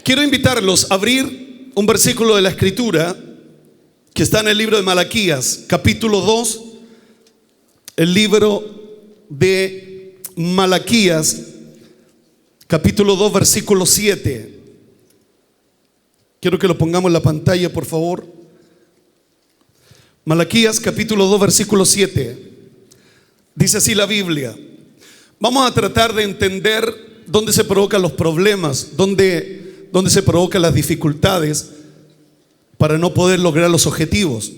Quiero invitarlos a abrir un versículo de la Escritura que está en el libro de Malaquías, capítulo 2, el libro de Malaquías, capítulo 2, versículo 7. Quiero que lo pongamos en la pantalla, por favor. Malaquías, capítulo 2, versículo 7. Dice así la Biblia. Vamos a tratar de entender dónde se provocan los problemas, dónde se provocan las dificultades para no poder lograr los objetivos.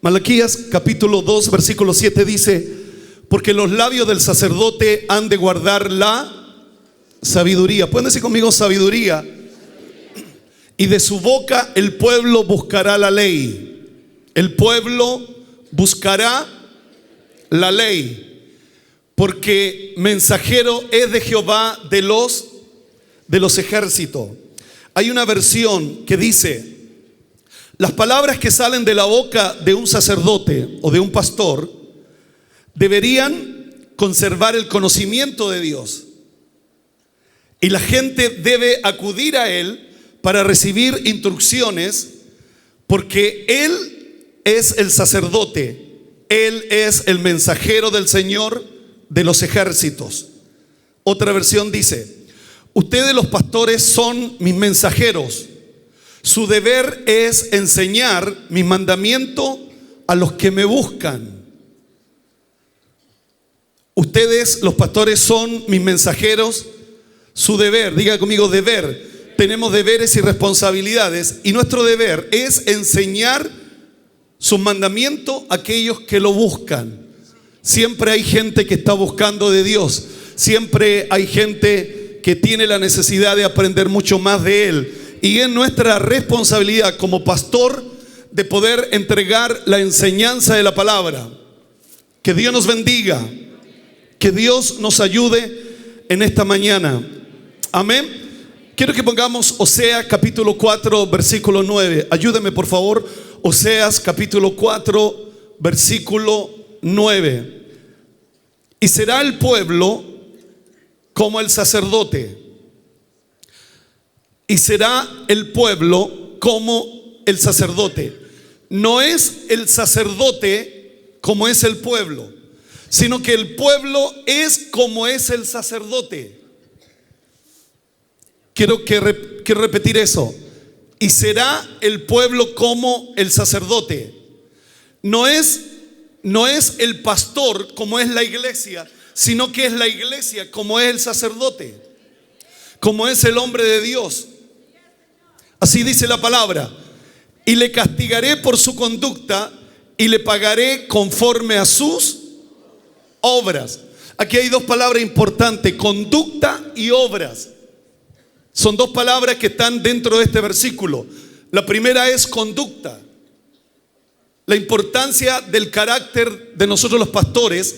Malaquías capítulo 2 versículo 7 dice: porque los labios del sacerdote han de guardar la sabiduría. Pueden decir conmigo sabiduría. Y de su boca el pueblo buscará la ley. El pueblo buscará la ley. Porque mensajero es de Jehová de los ejércitos. Hay una versión que dice: las palabras que salen de la boca de un sacerdote o de un pastor deberían conservar el conocimiento de Dios. Y la gente debe acudir a él para recibir instrucciones, porque él es el sacerdote, él es el mensajero del Señor de los ejércitos. Otra versión dice: ustedes los pastores son mis mensajeros. Su deber es enseñar mi mandamiento a los que me buscan. Ustedes los pastores son mis mensajeros. Su deber, diga conmigo deber. Tenemos deberes y responsabilidades, y nuestro deber es enseñar sus mandamientos a aquellos que lo buscan. Siempre hay gente que está buscando de Dios. Siempre hay gente que tiene la necesidad de aprender mucho más de Él. Y es nuestra responsabilidad como pastor de poder entregar la enseñanza de la palabra. Que Dios nos bendiga. Que Dios nos ayude en esta mañana. Amén. Quiero que pongamos Oseas capítulo 4 versículo 9. Ayúdeme por favor. Oseas capítulo 4 versículo 9. Y será el pueblo como el sacerdote. Y será el pueblo como el sacerdote. No es el sacerdote como es el pueblo, sino que el pueblo es como es el sacerdote. Quiero repetir eso. Y será el pueblo como el sacerdote. No es el pastor como es la iglesia, sino que es la iglesia como es el sacerdote, como es el hombre de Dios. Así dice la palabra: y le castigaré por su conducta y le pagaré conforme a sus obras. Aquí hay dos palabras importantes: conducta y obras. Son dos palabras que están dentro de este versículo. La primera es conducta. La importancia del carácter de nosotros los pastores.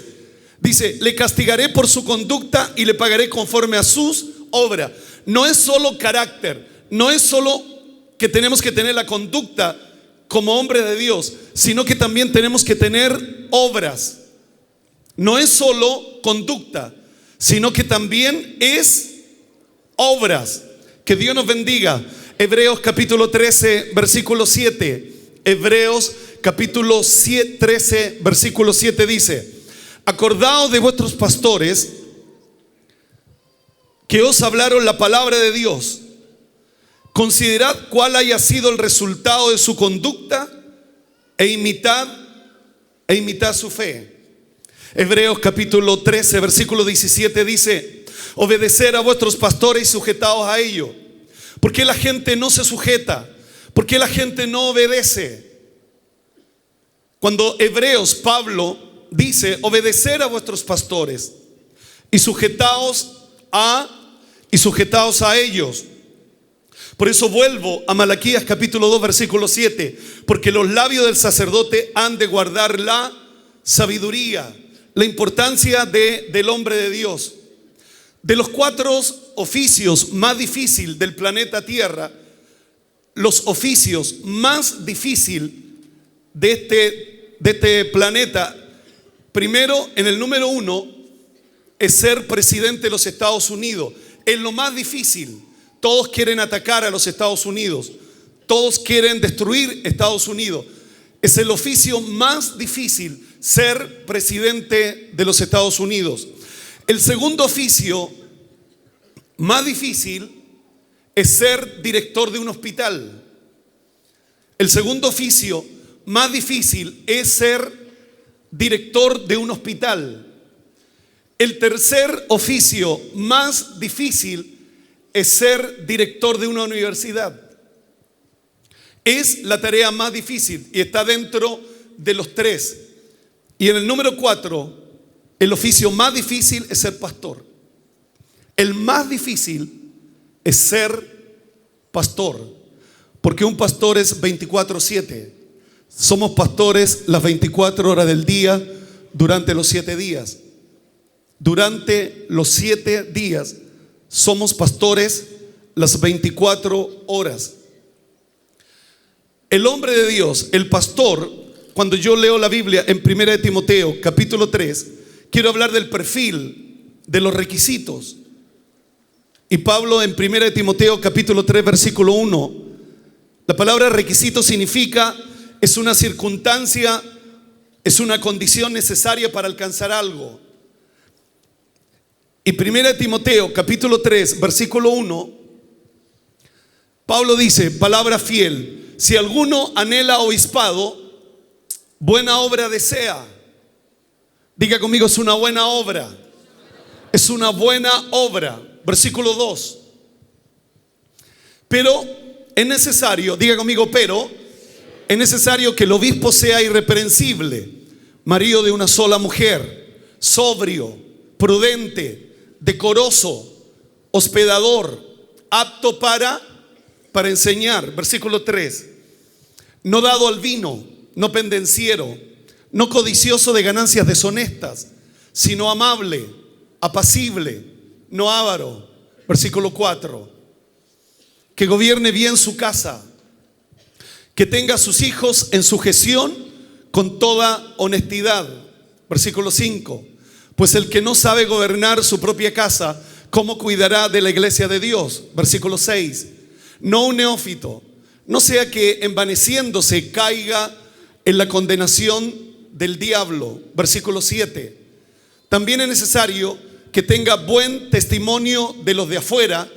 Dice: le castigaré por su conducta y le pagaré conforme a sus obras. No es solo carácter, no es solo que tenemos que tener la conducta como hombre de Dios, sino que también tenemos que tener obras. No es solo conducta, sino que también es obras. Que Dios nos bendiga. Hebreos capítulo 13 versículo 7. Hebreos capítulo 13 versículo 7 dice: acordaos de vuestros pastores que os hablaron la palabra de Dios. Considerad cuál haya sido el resultado de su conducta e imitad su fe. Hebreos capítulo 13 versículo 17 dice: obedecer a vuestros pastores y sujetaos a ellos. ¿Por qué la gente no se sujeta? ¿Por qué la gente no obedece? Cuando Hebreos, Pablo dice: obedecer a vuestros pastores y sujetaos a ellos. Por eso vuelvo a Malaquías capítulo 2 versículo 7. Porque los labios del sacerdote han de guardar la sabiduría. La importancia del hombre de Dios. De los 4 oficios más difíciles del planeta Tierra, los oficios más difíciles de este planeta, primero, en el número 1, es ser presidente de los Estados Unidos. Es lo más difícil. Todos quieren atacar a los Estados Unidos. Todos quieren destruir Estados Unidos. Es el oficio más difícil ser presidente de los Estados Unidos. El segundo oficio más difícil es ser director de un hospital. El segundo oficio más difícil es ser director de un hospital. El tercer oficio más difícil es ser director de una universidad. Es la tarea más difícil y está dentro de los tres. Y en el número 4, el oficio más difícil es ser pastor. El más difícil es ser pastor, porque un pastor es 24/7. Somos pastores las 24 horas del día durante los 7 días. Durante los 7 días somos pastores las 24 horas. El hombre de Dios, el pastor, cuando yo leo la Biblia en 1 Timoteo capítulo 3, quiero hablar del perfil, de los requisitos. Y Pablo en 1 Timoteo capítulo 3 versículo 1, la palabra requisito significa, es una circunstancia, es una condición necesaria para alcanzar algo. Y 1 Timoteo capítulo 3 versículo 1, Pablo dice, palabra fiel, si alguno anhela obispado, buena obra desea. Diga conmigo, es una buena obra. Es una buena obra. Versículo 2. Pero es necesario, diga conmigo, pero es necesario que el obispo sea irreprensible, marido de una sola mujer, sobrio, prudente, decoroso, hospedador, apto para enseñar. Versículo 3. No dado al vino, no pendenciero, no codicioso de ganancias deshonestas, sino amable, apacible, no avaro. Versículo 4. Que gobierne bien su casa, que tenga a sus hijos en sujeción con toda honestidad. Versículo 5. Pues el que no sabe gobernar su propia casa, ¿cómo cuidará de la iglesia de Dios? Versículo 6. No un neófito, no sea que envaneciéndose caiga en la condenación del diablo. Versículo 7. También es necesario que tenga buen testimonio de los de afuera,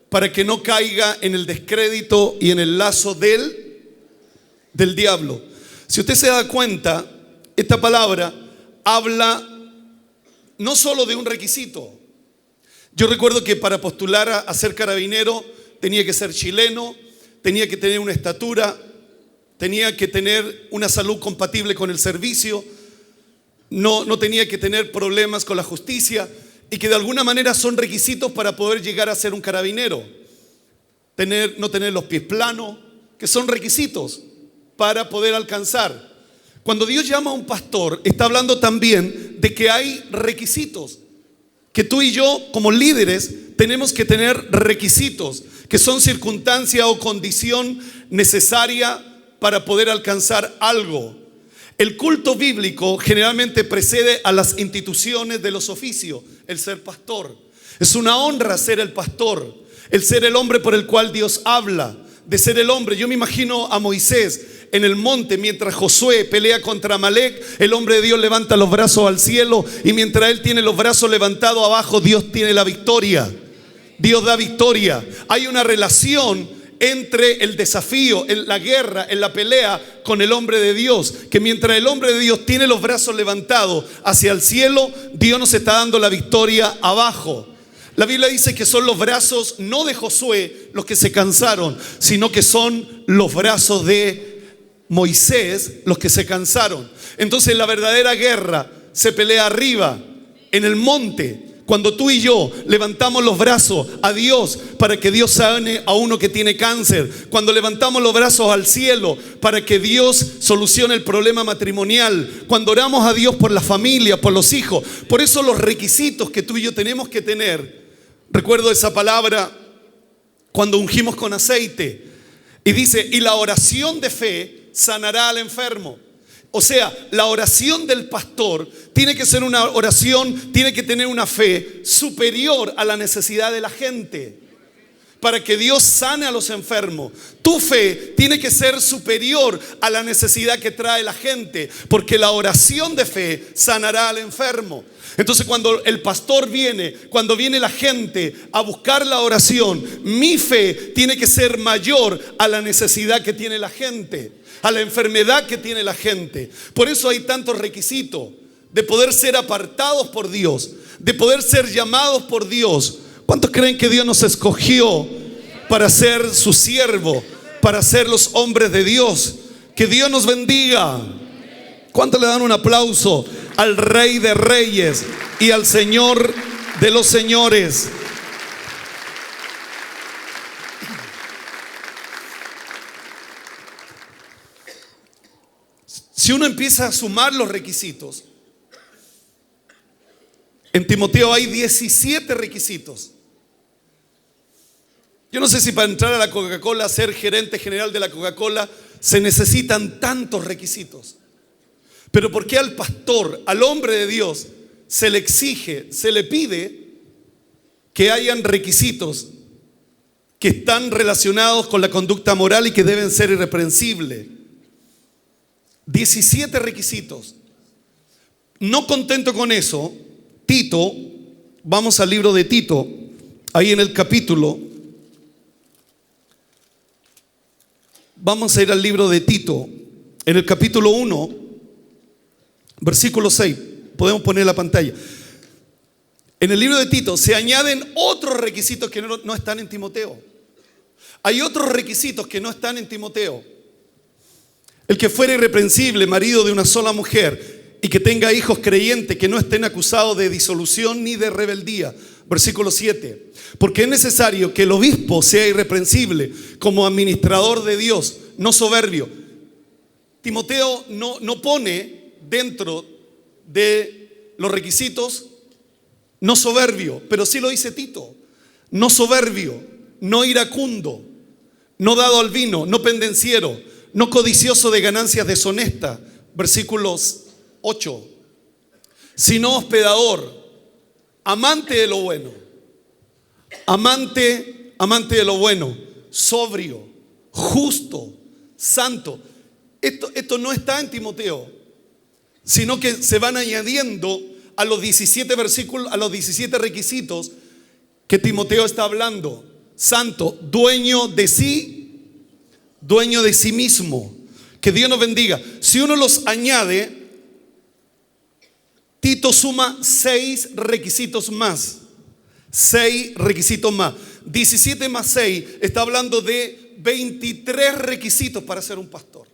para que no caiga en el descrédito y en el lazo del diablo. Si usted se da cuenta, esta palabra habla no solo de un requisito. Yo recuerdo que para postular a ser carabinero tenía que ser chileno, tenía que tener una estatura, tenía que tener una salud compatible con el servicio, no tenía que tener problemas con la justicia, y que de alguna manera son requisitos para poder llegar a ser un carabinero. No tener los pies planos, que son requisitos para poder alcanzar. Cuando Dios llama a un pastor, está hablando también de que hay requisitos, que tú y yo como líderes tenemos que tener requisitos, que son circunstancia o condición necesaria para poder alcanzar algo. El culto bíblico generalmente precede a las instituciones de los oficios, el ser pastor. Es una honra ser el pastor, el ser el hombre por el cual Dios habla, de ser el hombre. Yo me imagino a Moisés en el monte mientras Josué pelea contra Amalek. El hombre de Dios levanta los brazos al cielo y mientras él tiene los brazos levantados abajo, Dios tiene la victoria. Dios da victoria. Hay una relación entre el desafío, en la guerra, en la pelea con el hombre de Dios, que mientras el hombre de Dios tiene los brazos levantados hacia el cielo, Dios nos está dando la victoria abajo. La Biblia dice que son los brazos no de Josué los que se cansaron, sino que son los brazos de Moisés los que se cansaron. Entonces la verdadera guerra se pelea arriba, en el monte. Cuando tú y yo levantamos los brazos a Dios para que Dios sane a uno que tiene cáncer, cuando levantamos los brazos al cielo para que Dios solucione el problema matrimonial, cuando oramos a Dios por la familia, por los hijos, por eso los requisitos que tú y yo tenemos que tener. Recuerdo esa palabra cuando ungimos con aceite y dice, y la oración de fe sanará al enfermo. O sea, la oración del pastor tiene que ser una oración, tiene que tener una fe superior a la necesidad de la gente. para que Dios sane a los enfermos. Tu fe tiene que ser superior a la necesidad que trae la gente, porque la oración de fe sanará al enfermo. Entonces cuando el pastor viene, cuando viene la gente a buscar la oración, mi fe tiene que ser mayor a la necesidad que tiene la gente, a la enfermedad que tiene la gente. Por eso hay tantos requisitos de poder ser apartados por Dios, de poder ser llamados por Dios. ¿Cuántos creen que Dios nos escogió para ser su siervo, para ser los hombres de Dios? Que Dios nos bendiga. ¿Cuántos le dan un aplauso al Rey de Reyes y al Señor de los Señores? Si uno empieza a sumar los requisitos, en Timoteo hay 17 requisitos. Yo no sé si para entrar a la Coca-Cola, ser gerente general de la Coca-Cola, se necesitan tantos requisitos. Pero ¿por qué al pastor, al hombre de Dios, se le exige, se le pide que hayan requisitos que están relacionados con la conducta moral y que deben ser irreprensibles? 17 requisitos. No contento con eso, Tito, vamos al libro de Tito, ahí en el capítulo, vamos a ir al libro de Tito, en el capítulo 1, versículo 6, podemos poner en la pantalla. En el libro de Tito se añaden otros requisitos que no están en Timoteo. Hay otros requisitos que no están en Timoteo. El que fuera irreprensible, marido de una sola mujer, y que tenga hijos creyentes que no estén acusados de disolución ni de rebeldía. Versículo 7. Porque es necesario que el obispo sea irreprensible como administrador de Dios, no soberbio. Timoteo no pone dentro de los requisitos no soberbio, pero sí lo dice Tito. No soberbio, no iracundo, no dado al vino, no pendenciero, no codicioso de ganancias deshonestas. Versículos 8. Sino hospedador, amante de lo bueno, amante de lo bueno, sobrio, justo, santo. Esto no está en Timoteo, sino que se van añadiendo a los 17 versículos, a los 17 requisitos que Timoteo está hablando. Santo, dueño de sí mismo. Que Dios nos bendiga. Si uno los añade, Tito suma 6 requisitos más. 6 requisitos más. 17 más 6 está hablando de 23 requisitos para ser un pastor.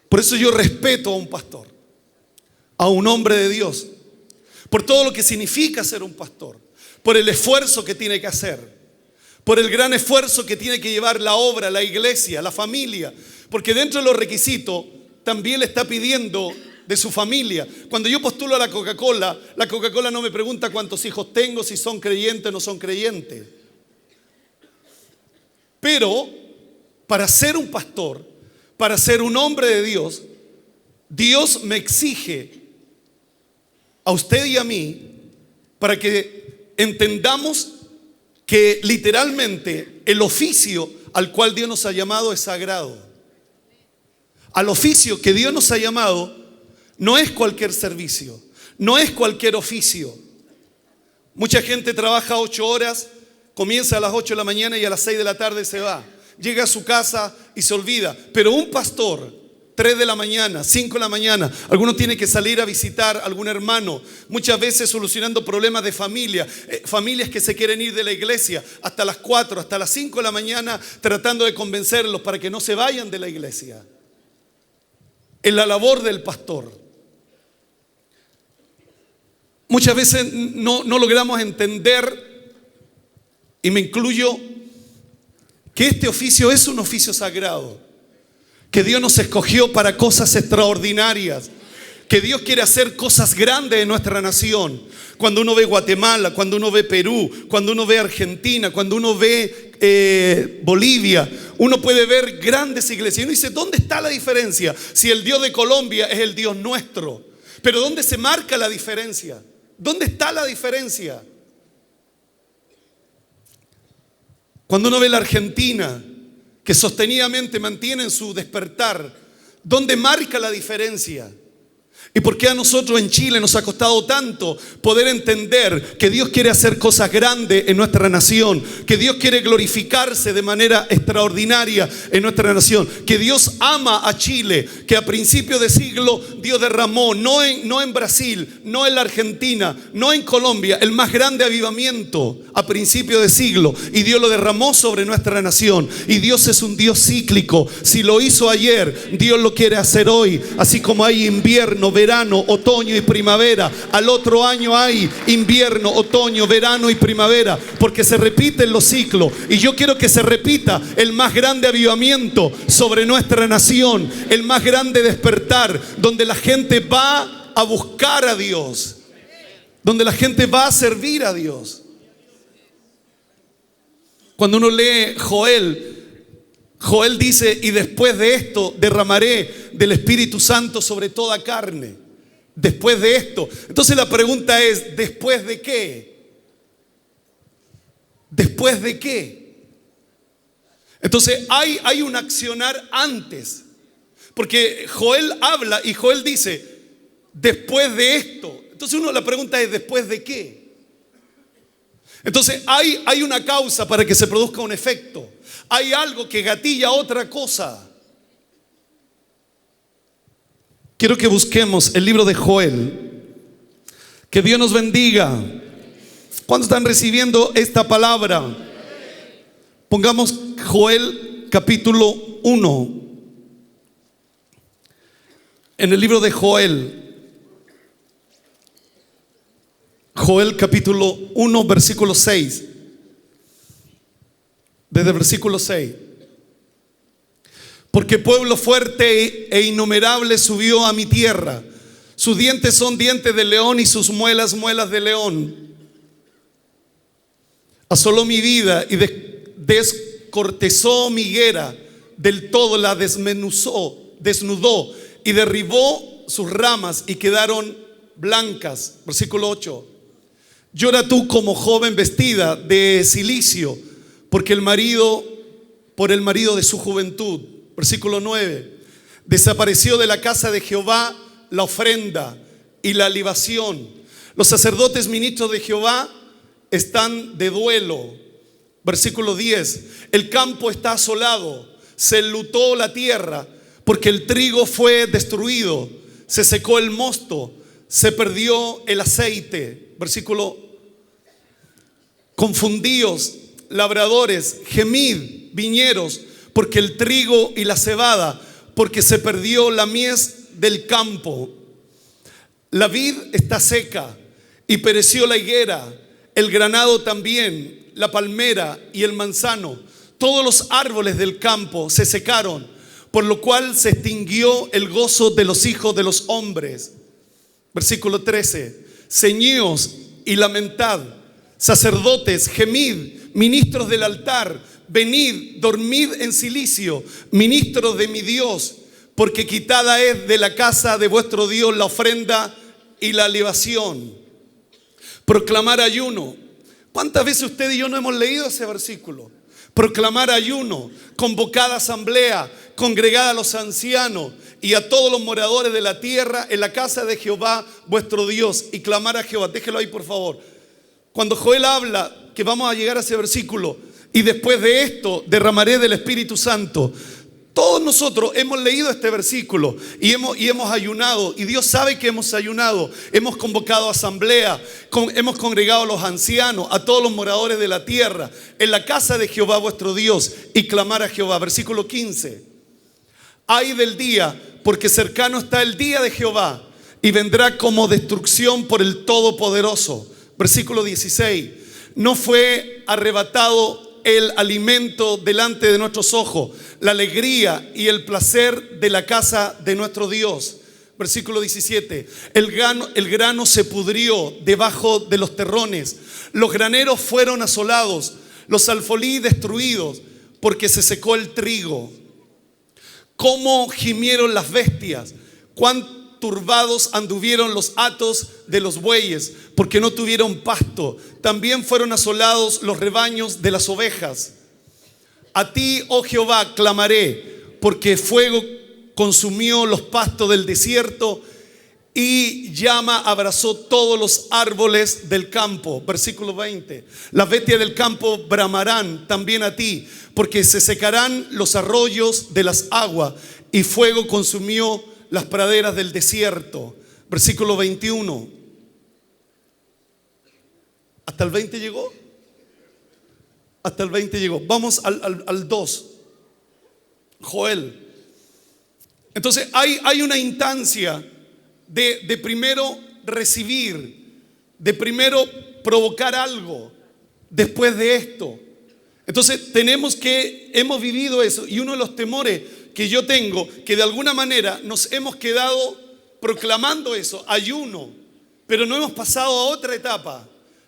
Por eso yo respeto a un pastor, a un hombre de Dios, por todo lo que significa ser un pastor, por el esfuerzo que tiene que hacer, por el gran esfuerzo que tiene que llevar la obra, la iglesia, la familia, porque dentro de los requisitos también le está pidiendo de su familia. Cuando yo postulo a la Coca-Cola no me pregunta cuántos hijos tengo, si son creyentes o no son creyentes. Pero para ser un pastor, para ser un hombre de Dios, Dios me exige a usted y a mí para que entendamos que literalmente el oficio al cual Dios nos ha llamado es sagrado. Al oficio que Dios nos ha llamado no es cualquier servicio, no es cualquier oficio. Mucha gente trabaja 8 horas, comienza a las 8 de la mañana y a las 6 de la tarde se va. Llega a su casa y se olvida. Pero un pastor, 3 de la mañana, 5 de la mañana, alguno tiene que salir a visitar a algún hermano, muchas veces solucionando problemas de familia, familias que se quieren ir de la iglesia hasta las 4, hasta las 5 de la mañana, tratando de convencerlos para que no se vayan de la iglesia. En la labor del pastor. Muchas veces no logramos entender, y me incluyo, que este oficio es un oficio sagrado, que Dios nos escogió para cosas extraordinarias, que Dios quiere hacer cosas grandes en nuestra nación. Cuando uno ve Guatemala, cuando uno ve Perú, cuando uno ve Argentina, cuando uno ve Bolivia, uno puede ver grandes iglesias. Y uno dice, ¿dónde está la diferencia? Si el Dios de Colombia es el Dios nuestro. Pero ¿dónde se marca la diferencia? ¿Dónde está la diferencia? Cuando uno ve la Argentina, que sostenidamente mantiene su despertar, ¿dónde marca la diferencia? ¿Y por qué a nosotros en Chile nos ha costado tanto poder entender que Dios quiere hacer cosas grandes en nuestra nación? Que Dios quiere glorificarse de manera extraordinaria en nuestra nación. Que Dios ama a Chile, que a principios de siglo Dios derramó, no en Brasil, no en la Argentina, no en Colombia, el más grande avivamiento a principios de siglo. Y Dios lo derramó sobre nuestra nación. Y Dios es un Dios cíclico. Si lo hizo ayer, Dios lo quiere hacer hoy. Así como hay invierno, verano, otoño y primavera, al otro año hay invierno, otoño, verano y primavera, porque se repiten los ciclos. Y yo quiero que se repita el más grande avivamiento sobre nuestra nación, el más grande despertar, donde la gente va a buscar a Dios, donde la gente va a servir a Dios. Cuando uno lee Joel dice: y después de esto derramaré del Espíritu Santo sobre toda carne. Después de esto. Entonces la pregunta es: ¿después de qué? ¿Después de qué? Entonces hay un accionar antes. Porque Joel habla y Joel dice: después de esto. Entonces la pregunta es: ¿después de qué? Entonces hay una causa para que se produzca un efecto. Hay algo que gatilla otra cosa. Quiero que busquemos el libro de Joel. Que Dios nos bendiga. ¿Cuántos están recibiendo esta palabra? Pongamos Joel capítulo 1. En el libro de Joel. Joel capítulo 1 versículo 6. Desde el versículo 6. Porque pueblo fuerte e innumerable subió a mi tierra. Sus dientes son dientes de león y sus muelas, muelas de león. Asoló mi vida y descortezó mi higuera. Del todo la desnudó y derribó sus ramas y quedaron blancas. Versículo 8. Llora tú como joven vestida de cilicio, por el marido de su juventud. Versículo 9. Desapareció de la casa de Jehová la ofrenda y la libación. Los sacerdotes ministros de Jehová están de duelo. Versículo 10. El campo está asolado, se enlutó la tierra, porque el trigo fue destruido, se secó el mosto, se perdió el aceite. Versículo: confundíos labradores, gemid viñeros, porque el trigo y la cebada, porque se perdió la mies del campo. La vid está seca y pereció la higuera, el granado también, la palmera y el manzano. Todos los árboles del campo se secaron, por lo cual se extinguió el gozo de los hijos de los hombres. Versículo 13. Ceñíos y lamentad, sacerdotes, gemid, ministros del altar, venid, dormid en cilicio, ministros de mi Dios, porque quitada es de la casa de vuestro Dios la ofrenda y la libación. Proclamar ayuno. ¿Cuántas veces usted y yo no hemos leído ese versículo? Proclamar ayuno, convocada asamblea, congregada a los ancianos y a todos los moradores de la tierra en la casa de Jehová vuestro Dios, y clamar a Jehová. Déjelo ahí, por favor. Cuando Joel habla, que vamos a llegar a ese versículo, y después de esto derramaré del Espíritu Santo. Todos nosotros hemos leído este versículo y hemos ayunado, y Dios sabe que hemos ayunado. Hemos convocado asamblea, hemos congregado a los ancianos, a todos los moradores de la tierra en la casa de Jehová vuestro Dios, y clamar a Jehová. Versículo 15. Ay del día, porque cercano está el día de Jehová, y vendrá como destrucción por el Todopoderoso. Versículo 16. No fue arrebatado el alimento delante de nuestros ojos, la alegría y el placer de la casa de nuestro Dios. Versículo 17. El grano se pudrió debajo de los terrones, los graneros fueron asolados, los alfolí destruidos, porque se secó el trigo. Cómo gimieron las bestias, cuán turbados anduvieron los hatos de los bueyes, porque no tuvieron pasto. También fueron asolados los rebaños de las ovejas. A ti, oh Jehová, clamaré, porque fuego consumió los pastos del desierto y llama abrazó todos los árboles del campo. Versículo 20. Las bestias del campo bramarán también a ti, porque se secarán los arroyos de las aguas y fuego consumió las praderas del desierto. Versículo 21. ¿Hasta el 20 llegó? Hasta el 20 llegó. Vamos al 2. Joel. Entonces hay una instancia de primero recibir, de primero provocar algo después de esto. Entonces hemos vivido eso, y uno de los temores que yo tengo, que de alguna manera nos hemos quedado proclamando eso, ayuno, pero no hemos pasado a otra etapa,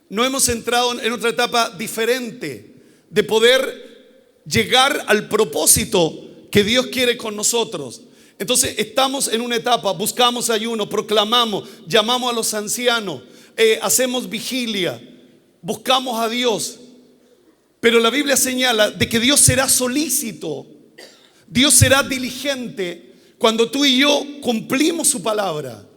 no hemos entrado en otra etapa diferente de poder llegar al propósito que Dios quiere con nosotros. Entonces estamos en una etapa, buscamos ayuno, proclamamos, llamamos a los ancianos, hacemos vigilia, buscamos a Dios. Pero la Biblia señala de que Dios será solícito, Dios será diligente cuando tú y yo cumplimos su palabra.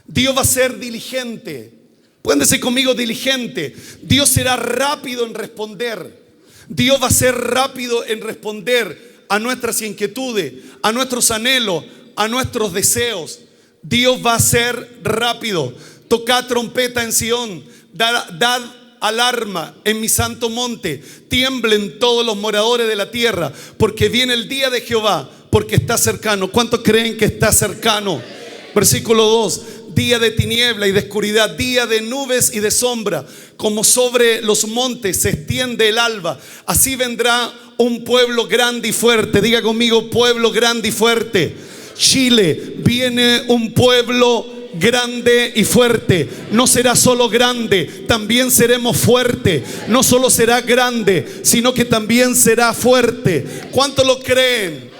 Dios va a ser diligente. Pueden decir conmigo diligente. Dios será rápido en responder. Dios va a ser rápido en responder a nuestras inquietudes, a nuestros anhelos, a nuestros deseos. Dios va a ser rápido. Tocad trompeta en Sión, dad alarma en mi santo monte, tiemblen todos los moradores de la tierra, porque viene el día de Jehová, porque está cercano. ¿Cuántos creen que está cercano? Versículo 2. Día de tiniebla y de oscuridad, día de nubes y de sombra, como sobre los montes se extiende el alba, así vendrá un pueblo grande y fuerte. Diga conmigo, pueblo grande y fuerte. Chile, viene un pueblo grande y fuerte. No será solo grande, también seremos fuertes. No solo será grande, sino que también será fuerte. ¿Cuántos lo creen?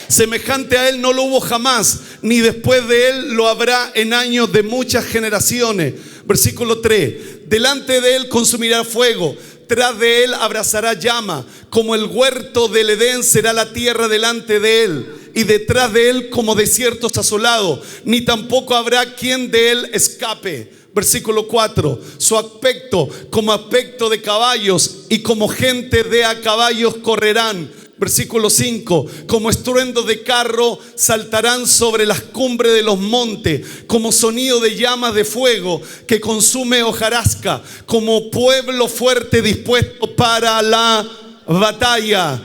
Semejante a él no lo hubo jamás, ni después de él lo habrá en años de muchas generaciones. Versículo 3. Delante de él consumirá fuego, tras de él abrazará llama, como el huerto del Edén será la tierra delante de él, y detrás de él como desiertos asolados, ni tampoco habrá quien de él escape. Versículo 4. Su aspecto como aspecto de caballos, y como gente de a caballos correrán. Versículo 5. Como estruendo de carro saltarán sobre las cumbres de los montes, como sonido de llamas de fuego que consume hojarasca, como pueblo fuerte dispuesto para la batalla.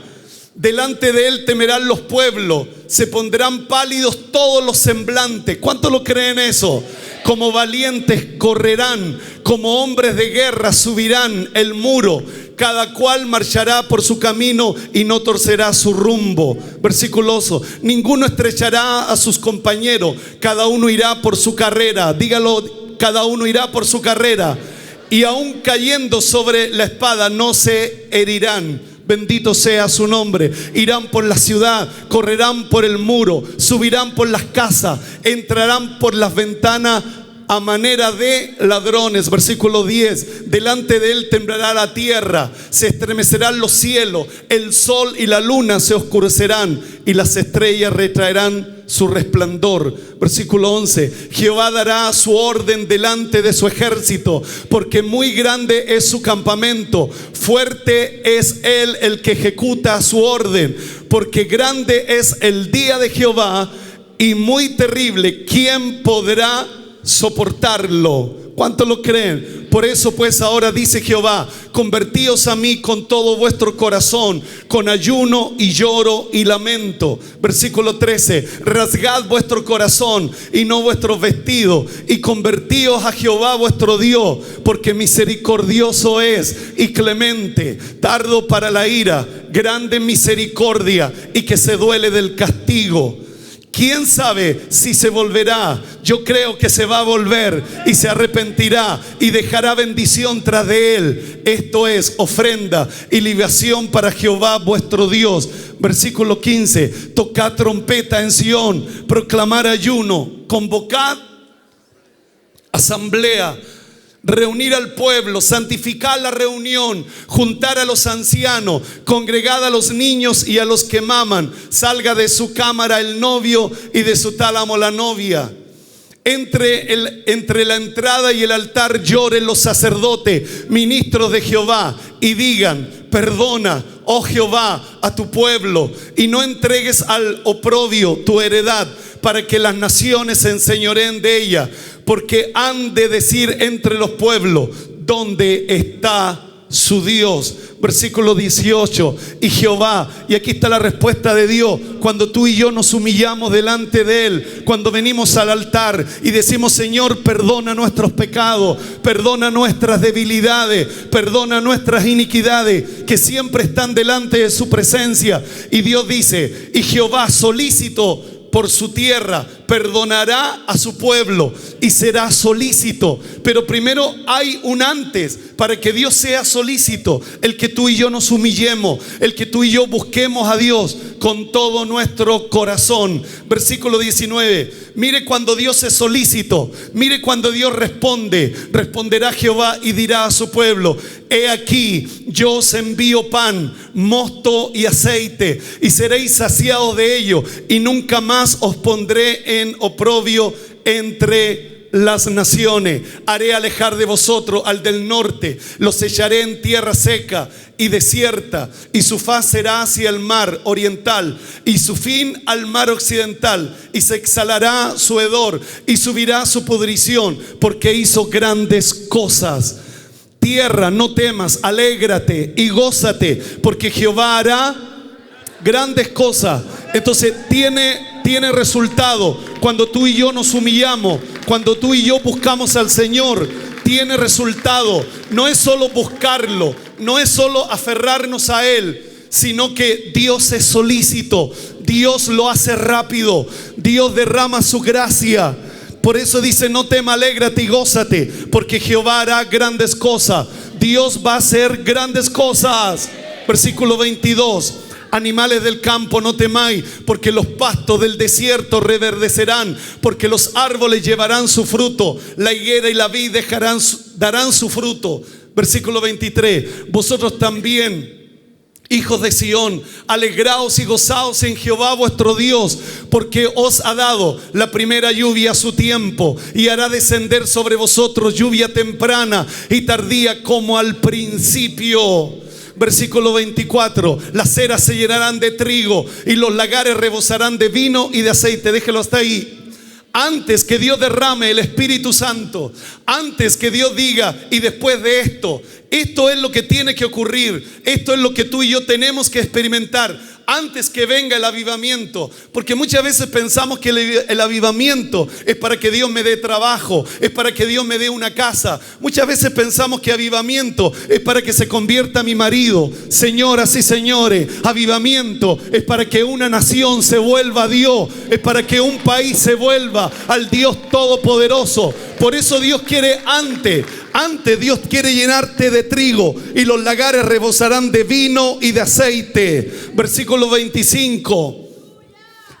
Delante de él temerán los pueblos, se pondrán pálidos todos los semblantes. ¿Cuántos lo creen eso? Como valientes correrán, como hombres de guerra subirán el muro. Cada cual marchará por su camino y no torcerá su rumbo. Versículo 8. Ninguno estrechará a sus compañeros, cada uno irá por su carrera. Dígalo, cada uno irá por su carrera. Y aún cayendo sobre la espada no se herirán. Bendito sea su nombre. Irán por la ciudad, correrán por el muro, subirán por las casas, entrarán por las ventanas a manera de ladrones. Versículo 10. Delante de él temblará la tierra, se estremecerán los cielos, el sol y la luna se oscurecerán y las estrellas retraerán su resplandor. Versículo 11. Jehová dará su orden delante de su ejército, porque muy grande es su campamento, fuerte es él el que ejecuta su orden, porque grande es el día de Jehová y muy terrible. ¿Quién podrá soportarlo? ¿Cuántos lo creen? Por eso pues ahora dice Jehová: convertíos a mí con todo vuestro corazón, con ayuno y lloro y lamento. Versículo 13. Rasgad vuestro corazón y no vuestros vestidos, y convertíos a Jehová vuestro Dios, porque misericordioso es y clemente, tardo para la ira, grande en misericordia, y que se duele del castigo. ¿Quién sabe si se volverá? Yo creo que se va a volver y se arrepentirá y dejará bendición tras de él. Esto es ofrenda y libación para Jehová vuestro Dios. Versículo 15. Tocad trompeta en Sión, proclamar ayuno, convocad asamblea, reunir al pueblo, santificar la reunión, juntar a los ancianos, congregad a los niños y a los que maman. Salga de su cámara el novio y de su tálamo la novia. Entre la entrada y el altar lloren los sacerdotes, ministros de Jehová, y digan: perdona, oh Jehová, a tu pueblo, y no entregues al oprobio tu heredad, para que las naciones se enseñoreen de ella. Porque han de decir entre los pueblos: ¿dónde está su Dios? Versículo 18. Y Jehová, y aquí está la respuesta de Dios, cuando tú y yo nos humillamos delante de Él, cuando venimos al altar y decimos: Señor, perdona nuestros pecados, perdona nuestras debilidades, perdona nuestras iniquidades, que siempre están delante de su presencia. Y Dios dice: y Jehová, solícito por su tierra, perdonará a su pueblo y será solícito. Pero primero hay un antes para que Dios sea solícito: el que tú y yo nos humillemos, el que tú y yo busquemos a Dios con todo nuestro corazón. Versículo 19. Mire cuando Dios es solícito, mire cuando Dios responde. Responderá Jehová y dirá a su pueblo: he aquí, yo os envío pan, mosto y aceite, y seréis saciados de ello, y nunca más os pondré en oprobio entre las naciones. Haré alejar de vosotros al del norte, los echaré en tierra seca y desierta, y su faz será hacia el mar oriental, y su fin al mar occidental, y se exhalará su hedor, y subirá su pudrición, porque hizo grandes cosas. Tierra, no temas, alégrate y gózate, porque Jehová hará grandes cosas. Entonces tiene resultado cuando tú y yo nos humillamos, cuando tú y yo buscamos al Señor. Tiene resultado. No es solo buscarlo, no es solo aferrarnos a Él, sino que Dios es solícito. Dios lo hace rápido. Dios derrama su gracia. Por eso dice: no tema, alégrate y gózate, porque Jehová hará grandes cosas. Dios va a hacer grandes cosas. Versículo 22. Animales del campo, no temáis, porque los pastos del desierto reverdecerán, porque los árboles llevarán su fruto, la higuera y la vid darán su fruto. Versículo 23. Vosotros también, hijos de Sión, alegraos y gozaos en Jehová vuestro Dios, porque os ha dado la primera lluvia a su tiempo, y hará descender sobre vosotros lluvia temprana y tardía como al principio. Versículo 24. Las ceras se llenarán de trigo y los lagares rebosarán de vino y de aceite. Déjelo hasta ahí. Antes que Dios derrame el Espíritu Santo, antes que Dios diga: y después de esto, esto es lo que tiene que ocurrir, esto es lo que tú y yo tenemos que experimentar, antes que venga el avivamiento. Porque muchas veces pensamos que el avivamiento es para que Dios me dé trabajo, es para que Dios me dé una casa. Muchas veces pensamos que avivamiento es para que se convierta mi marido. Señoras y señores, avivamiento es para que una nación se vuelva a Dios, es para que un país se vuelva al Dios Todopoderoso. Por eso Dios quiere antes Dios quiere llenarte de trigo, y los lagares rebosarán de vino y de aceite. Versículo 25.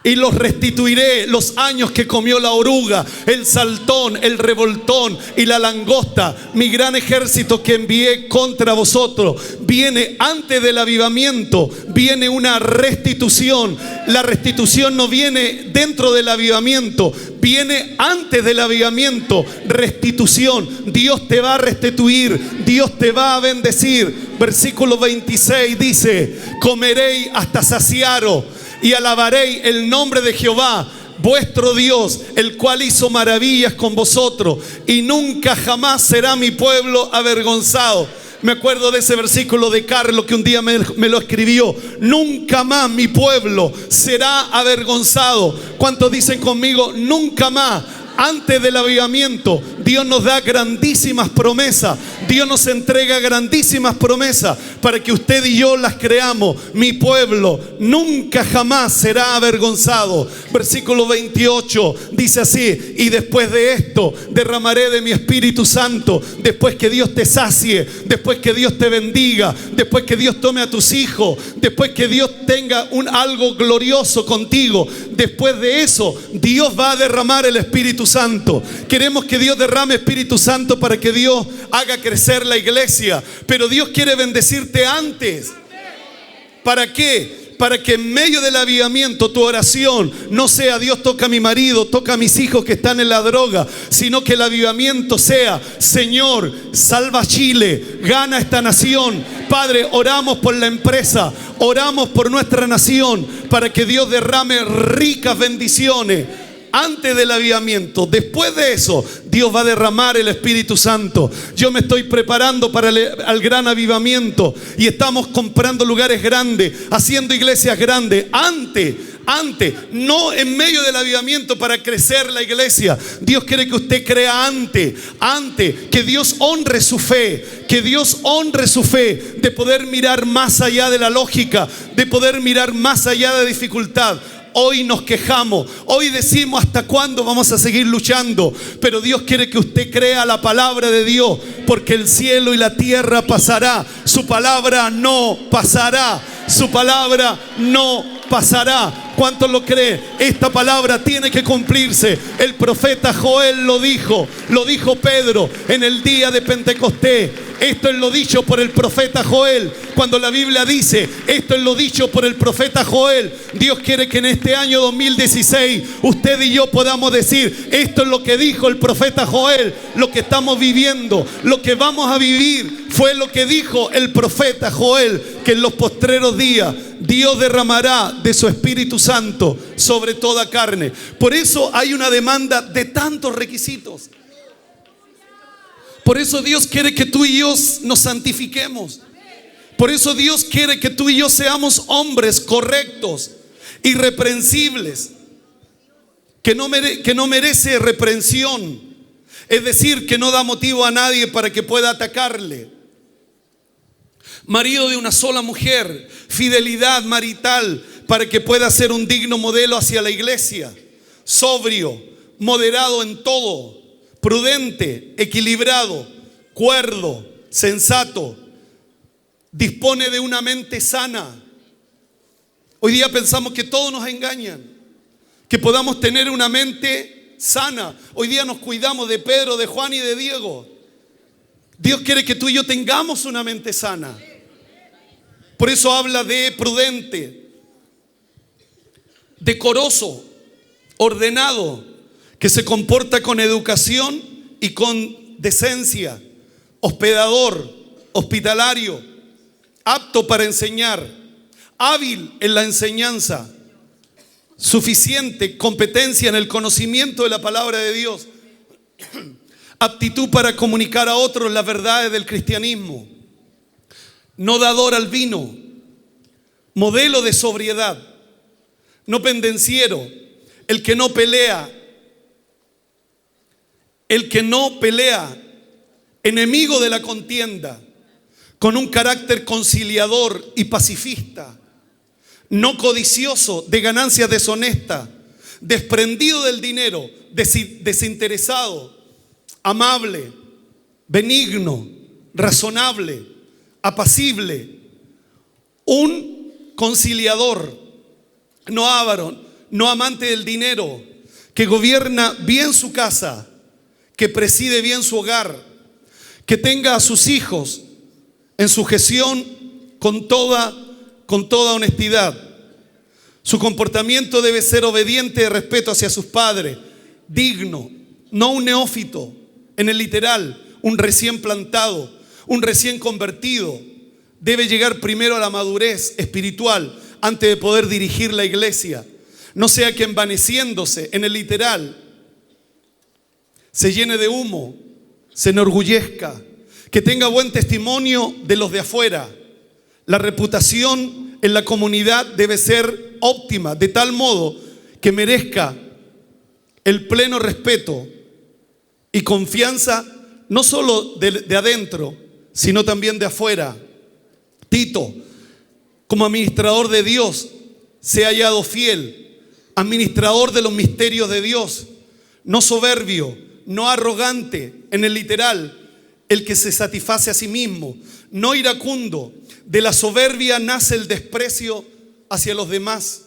Y los restituiré los años que comió la oruga, el saltón, el revoltón y la langosta, mi gran ejército que envié contra vosotros. Viene antes del avivamiento, viene una restitución. La restitución no viene dentro del avivamiento, viene antes del avivamiento. Restitución. Dios te va a restituir, Dios te va a bendecir. Versículo 26 dice: comeréis hasta saciaros y alabaréis el nombre de Jehová vuestro Dios, el cual hizo maravillas con vosotros, y nunca jamás será mi pueblo avergonzado. Me acuerdo de ese versículo de Carlos que un día me lo escribió: nunca más mi pueblo será avergonzado. ¿Cuántos dicen conmigo? Nunca más. Antes del avivamiento, Dios nos da grandísimas promesas. Dios nos entrega grandísimas promesas para que usted y yo las creamos. Mi pueblo nunca jamás será avergonzado. Versículo 28 dice así: y después de esto derramaré de mi Espíritu Santo. Después que Dios te sacie, después que Dios te bendiga, después que Dios tome a tus hijos, después que Dios tenga algo glorioso contigo, después de eso Dios va a derramar el Espíritu Santo. Queremos que Dios derrame Espíritu Santo para que Dios haga crecer la iglesia, pero Dios quiere bendecirte antes. ¿Para qué? Para que en medio del avivamiento tu oración no sea: Dios, toca a mi marido, toca a mis hijos que están en la droga, sino que el avivamiento sea: Señor, salva Chile, gana esta nación. Padre, oramos por la empresa, oramos por nuestra nación, para que Dios derrame ricas bendiciones antes del avivamiento. Después de eso, Dios va a derramar el Espíritu Santo. Yo me estoy preparando para el gran avivamiento y estamos comprando lugares grandes, haciendo iglesias grandes. Antes, no en medio del avivamiento para crecer la iglesia. Dios quiere que usted crea antes, que Dios honre su fe, de poder mirar más allá de la lógica, de poder mirar más allá de la dificultad. Hoy nos quejamos, hoy decimos: ¿hasta cuándo vamos a seguir luchando? Pero Dios quiere que usted crea la palabra de Dios, porque el cielo y la tierra pasará, su palabra no pasará, su palabra no pasará. ¿Cuántos lo creen? Esta palabra tiene que cumplirse. El profeta Joel lo dijo Pedro en el día de Pentecostés. Esto es lo dicho por el profeta Joel. Cuando la Biblia dice: esto es lo dicho por el profeta Joel, Dios quiere que en este año 2016 usted y yo podamos decir: esto es lo que dijo el profeta Joel. Lo que estamos viviendo, lo que vamos a vivir, fue lo que dijo el profeta Joel, que en los postreros días Dios derramará de su Espíritu Santo sobre toda carne. Por eso hay una demanda de tantos requisitos. Por eso Dios quiere que tú y yo nos santifiquemos. Por eso Dios quiere que tú y yo seamos hombres correctos, irreprensibles, que no merece reprensión. Es decir, que no da motivo a nadie para que pueda atacarle. Marido de una sola mujer, fidelidad marital para que pueda ser un digno modelo hacia la iglesia. Sobrio, moderado en todo, prudente, equilibrado, cuerdo, sensato, dispone de una mente sana. Hoy día pensamos que todos nos engañan, que podamos tener una mente sana. Hoy día nos cuidamos de Pedro, de Juan y de Diego. Dios quiere que tú y yo tengamos una mente sana. Por eso habla de prudente, decoroso, ordenado, que se comporta con educación y con decencia, hospedador, hospitalario, apto para enseñar, hábil en la enseñanza, suficiente competencia en el conocimiento de la palabra de Dios, aptitud para comunicar a otros las verdades del cristianismo, no dador al vino, modelo de sobriedad, no pendenciero, el que no pelea, enemigo de la contienda, con un carácter conciliador y pacifista, no codicioso de ganancias deshonestas, desprendido del dinero, desinteresado, amable, benigno, razonable, apacible, un conciliador, no avaro, no amante del dinero, que gobierna bien su casa, que preside bien su hogar, que tenga a sus hijos en sujeción con toda honestidad. Su comportamiento debe ser obediente de respeto hacia sus padres, digno, no un neófito en el literal, un recién plantado, un recién convertido. Debe llegar primero a la madurez espiritual antes de poder dirigir la iglesia. No sea que envaneciéndose en el literal se llene de humo, se enorgullezca, que tenga buen testimonio de los de afuera. La reputación en la comunidad debe ser óptima, de tal modo que merezca el pleno respeto y confianza no solo de adentro, sino también de afuera. Tito, como administrador de Dios, se ha hallado fiel, administrador de los misterios de Dios, no soberbio, no arrogante, en el literal, el que se satisface a sí mismo, no iracundo. De la soberbia nace el desprecio hacia los demás.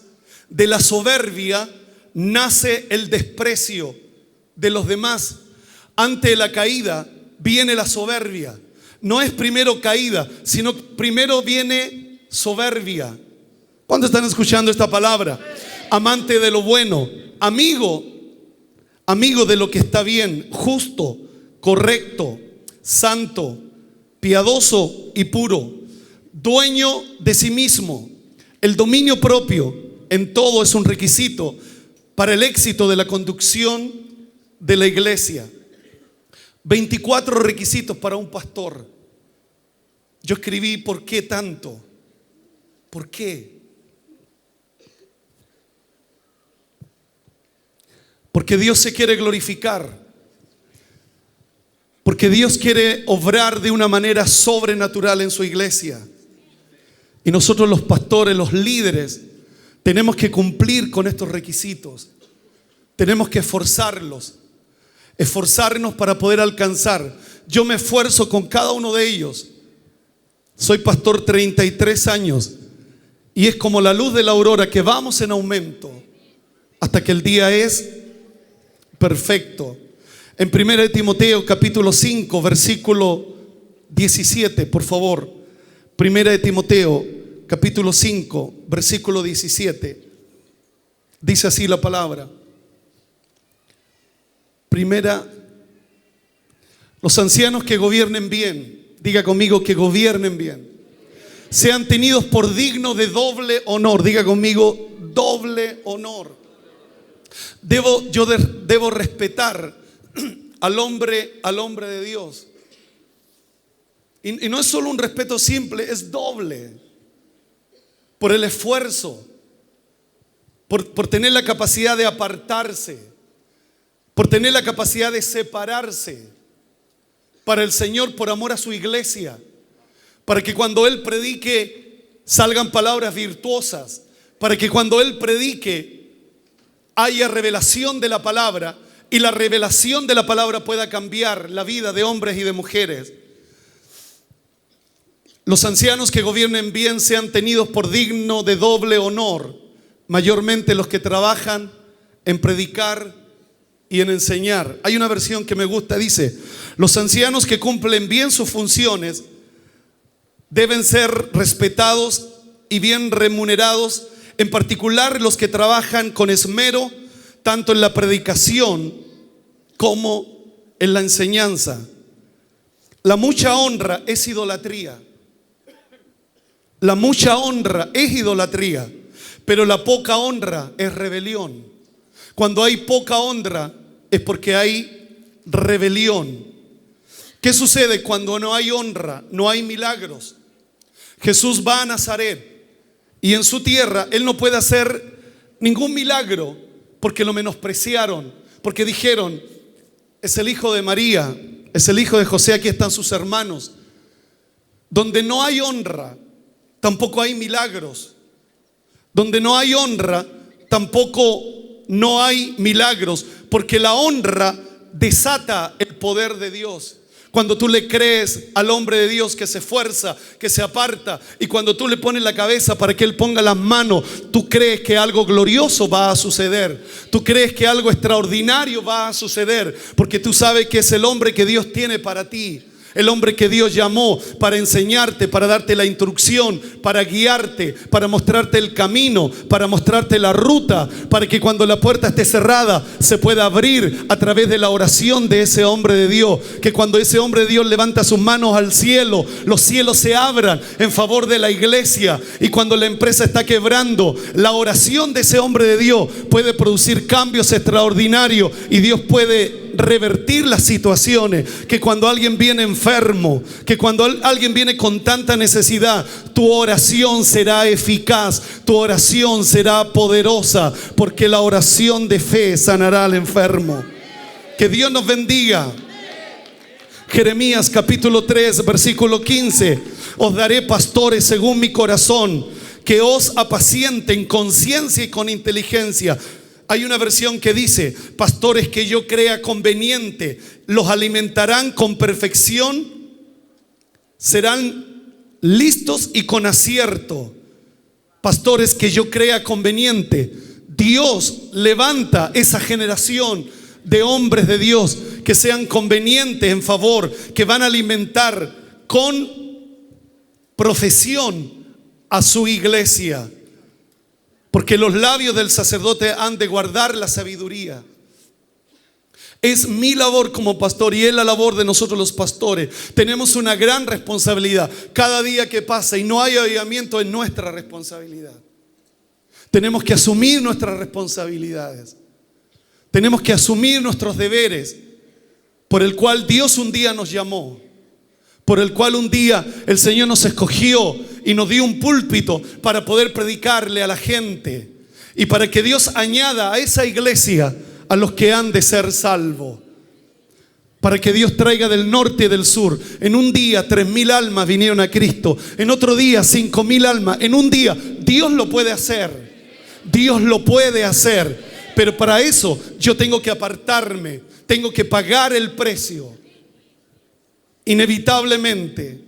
De la soberbia nace el desprecio de los demás. Ante la caída viene la soberbia. No es primero caída, sino primero viene soberbia. ¿Cuántos están escuchando esta palabra? Amante de lo bueno, amigo de lo que está bien, justo, correcto, santo, piadoso y puro, dueño de sí mismo. El dominio propio en todo es un requisito para el éxito de la conducción de la iglesia. 24 requisitos para un pastor. Yo escribí: ¿por qué tanto? ¿Por qué? Porque Dios se quiere glorificar. Porque Dios quiere obrar de una manera sobrenatural en su iglesia. Y nosotros los pastores, los líderes, tenemos que cumplir con estos requisitos. Tenemos que esforzarnos para poder alcanzar. Yo me esfuerzo con cada uno de ellos. Soy pastor 33 años y es como la luz de la aurora, que vamos en aumento hasta que el día es perfecto. En 1 Timoteo capítulo 5 versículo 17, por favor. 1 Timoteo capítulo 5 versículo 17. Dice así la palabra. Los ancianos que gobiernen bien, diga conmigo, que gobiernen bien, sean tenidos por digno de doble honor. Diga conmigo, doble honor. Yo debo respetar al hombre de Dios. Y no es solo un respeto simple, es doble. Por el esfuerzo, por tener la capacidad de apartarse, por tener la capacidad de separarse para el Señor, por amor a su iglesia, para que cuando Él predique salgan palabras virtuosas, para que cuando Él predique haya revelación de la palabra, y la revelación de la palabra pueda cambiar la vida de hombres y de mujeres. Los ancianos que gobiernen bien sean tenidos por digno de doble honor, mayormente los que trabajan en predicar y en enseñar. Hay una versión que me gusta, dice: los ancianos que cumplen bien sus funciones deben ser respetados y bien remunerados, en particular los que trabajan con esmero tanto en la predicación como en la enseñanza. La mucha honra es idolatría. La mucha honra es idolatría, pero la poca honra es rebelión. Cuando hay poca honra es porque hay rebelión. ¿Qué sucede cuando no hay honra? No hay milagros. Jesús va a Nazaret y en su tierra Él no puede hacer ningún milagro porque lo menospreciaron, porque dijeron: es el hijo de María, es el hijo de José, aquí están sus hermanos. Donde no hay honra, tampoco hay milagros. Donde no hay honra, tampoco no hay milagros, porque la honra desata el poder de Dios. Cuando tú le crees al hombre de Dios que se esfuerza, que se aparta, y cuando tú le pones la cabeza para que Él ponga las manos, tú crees que algo glorioso va a suceder. Tú crees que algo extraordinario va a suceder, porque tú sabes que es el hombre que Dios tiene para ti. El hombre que Dios llamó para enseñarte, para darte la instrucción, para guiarte, para mostrarte el camino, para mostrarte la ruta, para que cuando la puerta esté cerrada se pueda abrir a través de la oración de ese hombre de Dios. Que cuando ese hombre de Dios levanta sus manos al cielo, los cielos se abran en favor de la iglesia. Y cuando la empresa está quebrando, la oración de ese hombre de Dios puede producir cambios extraordinarios, y Dios puede revertir las situaciones. Que cuando alguien viene enfermo, que cuando alguien viene con tanta necesidad, tu oración será eficaz, tu oración será poderosa, porque la oración de fe sanará al enfermo. Que Dios nos bendiga. Jeremías capítulo 3, versículo 15. Os daré pastores según mi corazón, que os apacienten con ciencia y con inteligencia. Hay una versión que dice: pastores que yo crea conveniente, los alimentarán con perfección, serán listos y con acierto. Pastores que yo crea conveniente. Dios levanta esa generación de hombres de Dios que sean convenientes en favor, que van a alimentar con profesión a su iglesia. Porque los labios del sacerdote han de guardar la sabiduría. Es mi labor como pastor y es la labor de nosotros los pastores. Tenemos una gran responsabilidad. Cada día que pasa y no hay avivamiento, es nuestra responsabilidad. Tenemos que asumir nuestras responsabilidades. Tenemos que asumir nuestros deberes por el cual Dios un día nos llamó, por el cual un día el Señor nos escogió y nos dio un púlpito para poder predicarle a la gente y para que Dios añada a esa iglesia a los que han de ser salvos, para que Dios traiga del norte y del sur. En un día 3,000 almas vinieron a Cristo, en otro día 5,000 almas. En un día Dios lo puede hacer, Dios lo puede hacer, pero para eso yo tengo que apartarme, tengo que pagar el precio. Inevitablemente.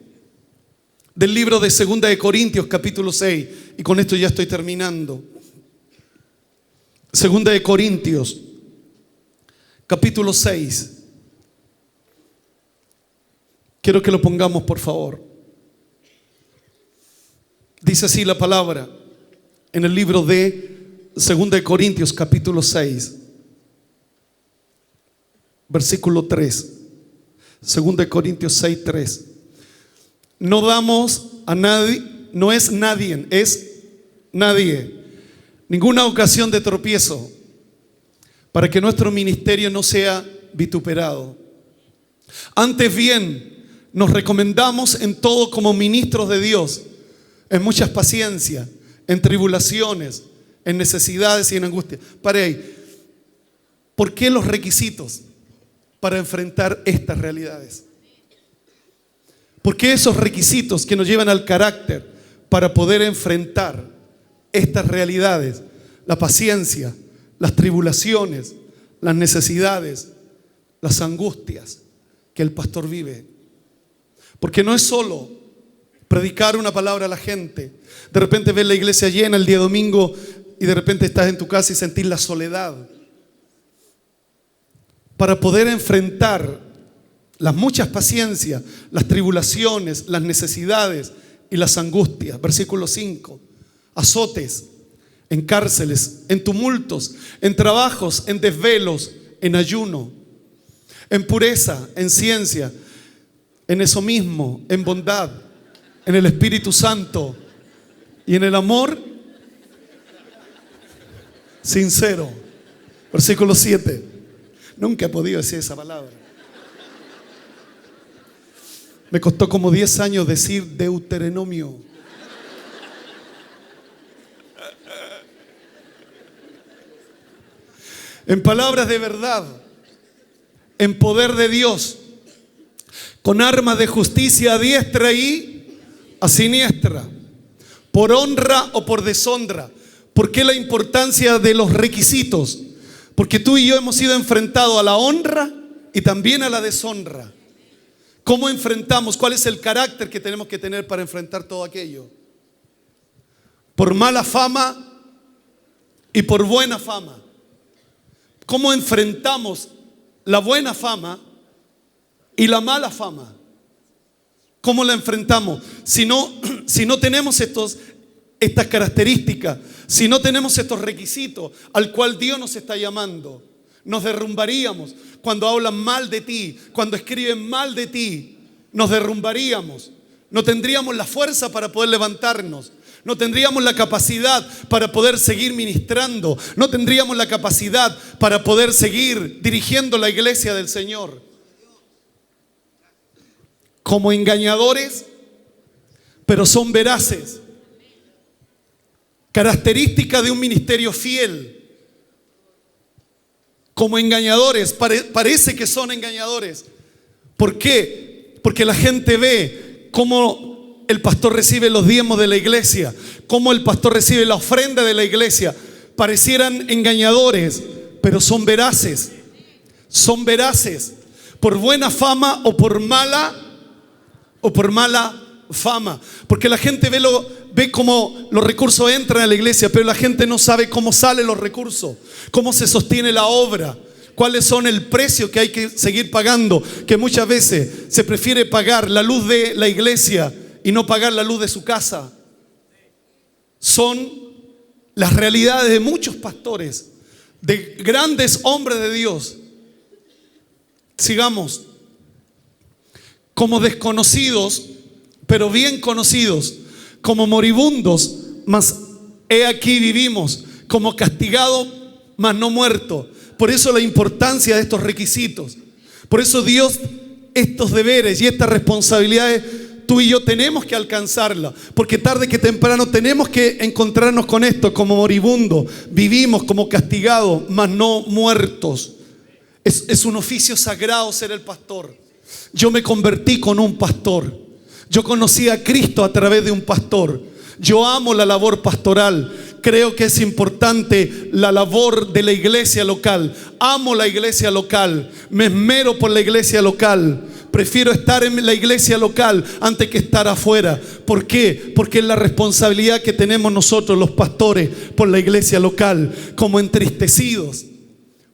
Del libro de 2 de Corintios capítulo 6, y con esto ya estoy terminando. 2 de Corintios capítulo 6. Quiero que lo pongamos, por favor. Dice así la palabra en el libro de 2 de Corintios capítulo 6, versículo 3. 2 de Corintios 6, 3. No damos a nadie, no es nadie, es nadie, ninguna ocasión de tropiezo, para que nuestro ministerio no sea vituperado. Antes bien, nos recomendamos en todo como ministros de Dios, en muchas paciencias, en tribulaciones, en necesidades y en angustia. Pare ahí. ¿Por qué los requisitos para enfrentar estas realidades? ¿Por qué esos requisitos que nos llevan al carácter para poder enfrentar estas realidades? La paciencia, las tribulaciones, las necesidades, las angustias que el pastor vive. Porque no es solo predicar una palabra a la gente. De repente ves la iglesia llena el día domingo y de repente estás en tu casa y sentís la soledad. Para poder enfrentar las muchas paciencias, las tribulaciones, las necesidades y las angustias. Versículo 5. Azotes, en cárceles, en tumultos, en trabajos, en desvelos, en ayuno, en pureza, en ciencia, en eso mismo, en bondad, en el Espíritu Santo y en el amor sincero. Versículo 7. Nunca he podido decir esa palabra. Me costó como 10 años decir Deuteronomio. En palabras de verdad, en poder de Dios, con armas de justicia a diestra y a siniestra, por honra o por deshonra. ¿Por qué la importancia de los requisitos? Porque tú y yo hemos sido enfrentados a la honra y también a la deshonra. ¿Cómo enfrentamos? ¿Cuál es el carácter que tenemos que tener para enfrentar todo aquello? Por mala fama y por buena fama. ¿Cómo enfrentamos la buena fama y la mala fama? ¿Cómo la enfrentamos? Si no tenemos estas características, si no tenemos estos requisitos al cual Dios nos está llamando, nos derrumbaríamos. Cuando hablan mal de ti, cuando escriben mal de ti, nos derrumbaríamos. No tendríamos la fuerza para poder levantarnos. No tendríamos la capacidad para poder seguir ministrando. No tendríamos la capacidad para poder seguir dirigiendo la iglesia del Señor. Como engañadores, pero son veraces. Característica de un ministerio fiel. Como engañadores, parece que son engañadores, ¿Por qué? Porque la gente ve cómo el pastor recibe los diezmos de la iglesia, cómo el pastor recibe la ofrenda de la iglesia. Parecieran engañadores, pero son veraces. Son veraces. Por buena fama o por mala fama. Porque la gente ve cómo los recursos entran a la iglesia, pero la gente no sabe cómo salen los recursos, cómo se sostiene la obra, cuáles son el precio que hay que seguir pagando, que muchas veces se prefiere pagar la luz de la iglesia y no pagar la luz de su casa. Son las realidades de muchos pastores, de grandes hombres de Dios. Sigamos. Como desconocidos, pero bien conocidos, como moribundos, mas he aquí vivimos, como castigados, mas no muertos. Por eso la importancia de estos requisitos. Por eso Dios, estos deberes y estas responsabilidades, tú y yo tenemos que alcanzarlas, porque tarde que temprano tenemos que encontrarnos con esto. Como moribundos vivimos, como castigados, mas no muertos. Es un oficio sagrado ser el pastor. Yo me convertí con un pastor. Yo conocí a Cristo a través de un pastor. Yo amo la labor pastoral. Creo que es importante la labor de la iglesia local. Amo la iglesia local. Me esmero por la iglesia local. Prefiero estar en la iglesia local antes que estar afuera. ¿Por qué? Porque es la responsabilidad que tenemos nosotros los pastores por la iglesia local. Como entristecidos,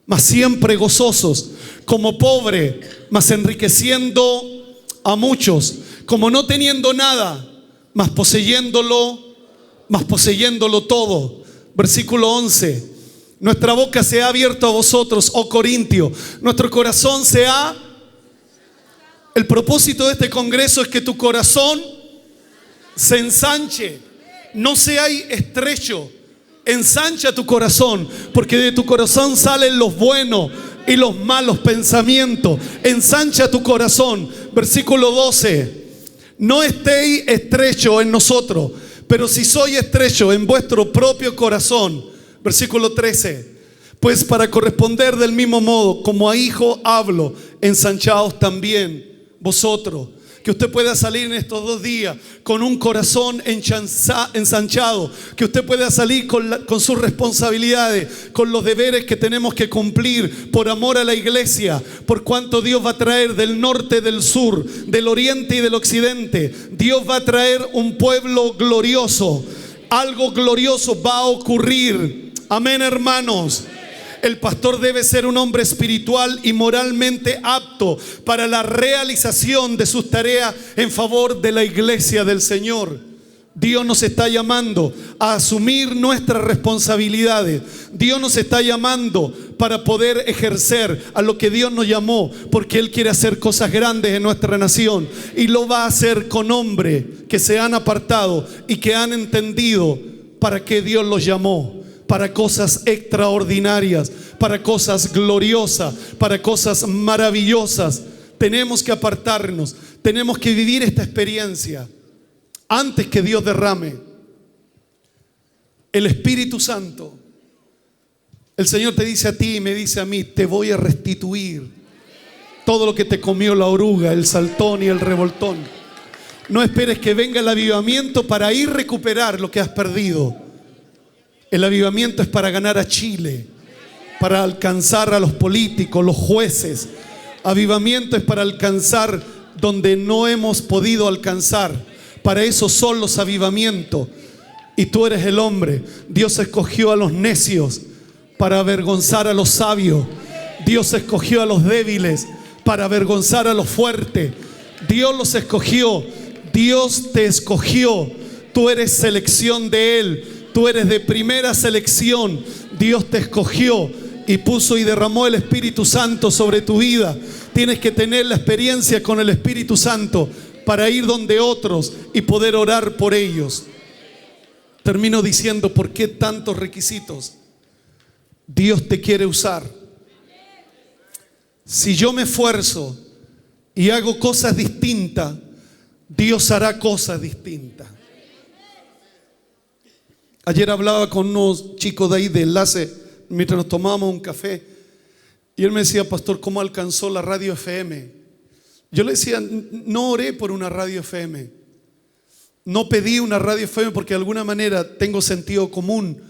mas siempre gozosos. Como pobre, mas enriqueciendo a muchos. Como no teniendo nada, mas poseyéndolo todo. Versículo 11. Nuestra boca se ha abierto a vosotros, oh Corintio. Nuestro corazón se ha... El propósito de este congreso es que tu corazón se ensanche, no sea estrecho. Ensancha tu corazón, porque de tu corazón salen los buenos y los malos pensamientos. Ensancha tu corazón. Versículo 12. No estéis estrecho en nosotros, pero si soy estrecho en vuestro propio corazón. Versículo 13. Pues para corresponder del mismo modo, como a hijo hablo, ensanchaos también vosotros. Que usted pueda salir en estos 2 días con un corazón ensanchado. Que usted pueda salir con sus responsabilidades, con los deberes que tenemos que cumplir por amor a la iglesia. Por cuanto Dios va a traer del norte, del sur, del oriente y del occidente. Dios va a traer un pueblo glorioso. Algo glorioso va a ocurrir. Amén, hermanos. El pastor debe ser un hombre espiritual y moralmente apto para la realización de sus tareas en favor de la iglesia del Señor. Dios nos está llamando a asumir nuestras responsabilidades. Dios nos está llamando para poder ejercer a lo que Dios nos llamó, porque Él quiere hacer cosas grandes en nuestra nación y lo va a hacer con hombres que se han apartado y que han entendido para qué Dios los llamó. Para cosas extraordinarias, para cosas gloriosas, para cosas maravillosas. Tenemos que apartarnos, tenemos que vivir esta experiencia antes que Dios derrame el Espíritu Santo. El Señor te dice a ti y me dice a mí: te voy a restituir todo lo que te comió la oruga, el saltón y el revoltón. No esperes que venga el avivamiento para ir a recuperar lo que has perdido. El avivamiento es para ganar a Chile, para alcanzar a los políticos, los jueces. Avivamiento es para alcanzar donde no hemos podido alcanzar. Para eso son los avivamientos. Y tú eres el hombre. Dios escogió a los necios para avergonzar a los sabios. Dios escogió a los débiles para avergonzar a los fuertes. Dios los escogió. Dios te escogió. Tú eres selección de Él. Tú eres de primera selección. Dios te escogió y puso y derramó el Espíritu Santo sobre tu vida. Tienes que tener la experiencia con el Espíritu Santo para ir donde otros y poder orar por ellos. Termino diciendo: ¿por qué tantos requisitos? Dios te quiere usar. Si yo me esfuerzo y hago cosas distintas, Dios hará cosas distintas. Ayer hablaba con unos chicos de ahí de Enlace mientras nos tomábamos un café y él me decía: pastor, ¿cómo alcanzó la radio FM? Yo le decía, no oré por una radio FM. No pedí una radio FM porque de alguna manera tengo sentido común.